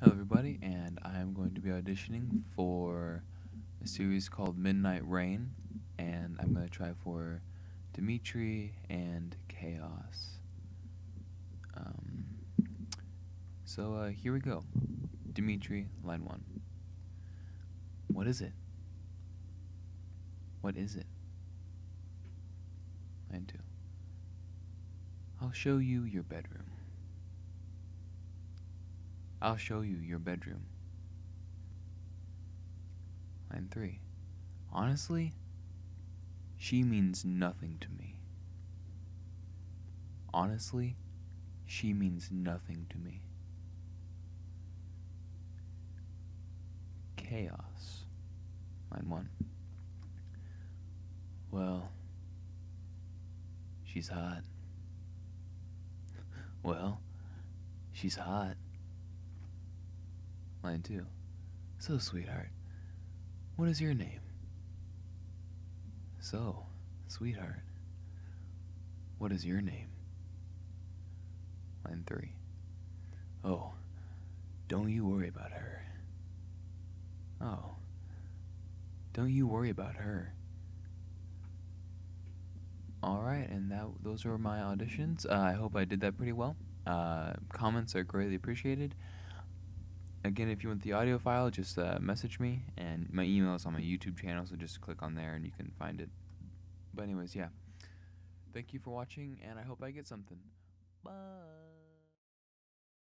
Hello, everybody, and I am going to be auditioning for a series called Midnight Rain, and I'm going to try for Dimitri and Chaos. Um, so here we go. Dimitri, line 1. What is it? What is it? Line 2. I'll show you your bedroom. I'll show you your bedroom. Line 3. Honestly, she means nothing to me. Honestly, she means nothing to me. Chaos. Line 1. Well, she's hot. Well, she's hot. Line 2. So, sweetheart, what is your name? So, sweetheart, what is your name? Line 3. Oh, don't you worry about her. Oh, don't you worry about her. Alright, and those are my auditions. I hope I did that pretty well. Comments are greatly appreciated. Again, if you want the audio file, just message me, and my email is on my YouTube channel, so just click on there and you can find it. But anyways, yeah. Thank you for watching, and I hope I get something. Bye!